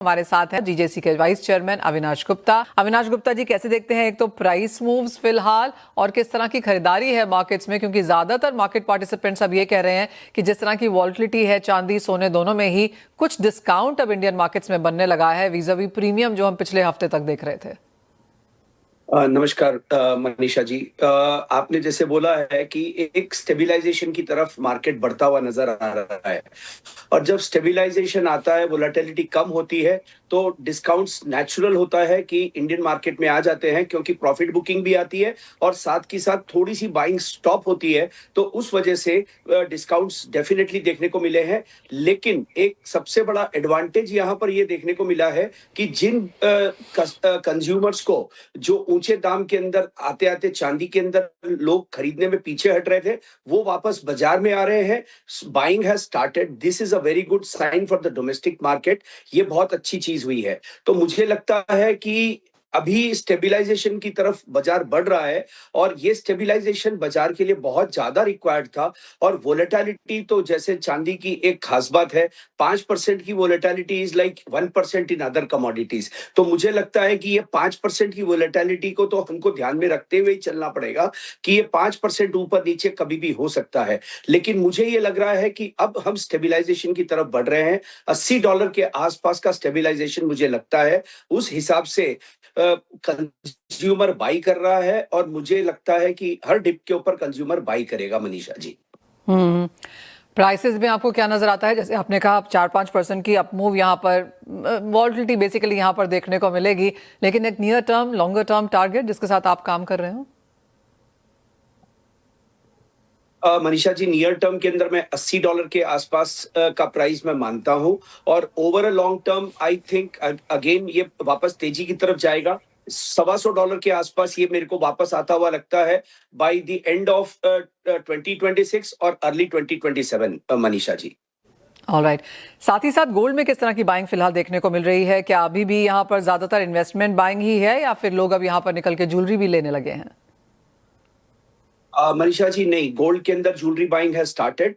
हमारे साथ हैं जीजेसी के वाइस चेयरमैन अविनाश गुप्ता। अविनाश गुप्ता जी, कैसे देखते हैं एक तो प्राइस मूव्स फिलहाल और किस तरह की खरीदारी है मार्केट्स में, क्योंकि ज्यादातर मार्केट पार्टिसिपेंट्स अब ये कह रहे हैं कि जिस तरह की वॉल्टिलिटी है चांदी सोने दोनों में ही, कुछ डिस्काउंट अब इंडियन मार्केट्स में बनने लगा है वीज़ावी प्रीमियम जो हम पिछले हफ्ते तक देख रहे थे। नमस्कार मनीषा जी। आपने जैसे बोला है कि एक स्टेबलाइजेशन की तरफ मार्केट बढ़ता हुआ नजर आ रहा है और जब स्टेबलाइजेशन आता है, वोलेटिलिटी कम होती है, तो डिस्काउंट्स नेचुरल होता है कि इंडियन मार्केट में आ जाते हैं, क्योंकि प्रॉफिट बुकिंग भी आती है और साथ की साथ थोड़ी सी बाइंग स्टॉप होती है, तो उस वजह से डिस्काउंट्स डेफिनेटली देखने को मिले हैं। लेकिन एक सबसे बड़ा एडवांटेज यहाँ पर ये देखने को मिला है कि जिन कंज्यूमर्स को जो ऊंचे दाम के अंदर आते आते चांदी के अंदर लोग खरीदने में पीछे हट रहे थे, वो वापस बाजार में आ रहे हैं। Buying has started. This is a very good sign for the domestic market. ये बहुत अच्छी चीज हुई है। तो मुझे लगता है कि अभी स्टेबलाइजेशन की तरफ बाजार बढ़ रहा है और ये स्टेबलाइजेशन बाजार के लिए बहुत ज्यादा रिक्वायर्ड था। और वोलेटिलिटी तो जैसे चांदी की एक खास बात है, 5% की volatility is like 1% in other commodities. तो मुझे लगता है कि ये 5% की वोलेटिलिटी को तो हमको ध्यान में रखते हुए ही चलना पड़ेगा कि ये 5% ऊपर नीचे कभी भी हो सकता है। लेकिन मुझे ये लग रहा है कि अब हम स्टेबलाइजेशन की तरफ बढ़ रहे हैं। $80 के आसपास का स्टेबलाइजेशन मुझे लगता है। उस हिसाब से कंज्यूमर बाई कर रहा है और मुझे लगता है कि हर डिप के ऊपर कंज्यूमर बाई करेगा मनीषा जी। प्राइसेस में आपको क्या नजर आता है? जैसे आपने कहा 4-5% की अप मूव यहाँ पर, वॉल्टिलिटी बेसिकली यहाँ पर देखने को मिलेगी, लेकिन एक near term longer term target जिसके साथ आप काम कर रहे हो? मनीषा जी, नियर टर्म के अंदर मैं $80 के आसपास का प्राइस मैं मानता हूं और over a long term I think again ये वापस तेजी की तरफ जाएगा। $125 के आसपास ये मेरे को वापस आता हुआ लगता है बाय द एंड ऑफ 2026 और अर्ली 2027 मनीषा जी। ऑलराइट। साथ ही साथ गोल्ड में किस तरह की बाइंग फिलहाल देखने को मिल रही है? क्या अभी भी यहाँ पर ज्यादातर इन्वेस्टमेंट बाइंग ही है या फिर लोग अब यहाँ पर निकल के ज्वेलरी भी लेने लगे हैं? मनीषा जी, नहीं, गोल्ड के अंदर ज्वेलरी बाइंग है स्टार्टेड।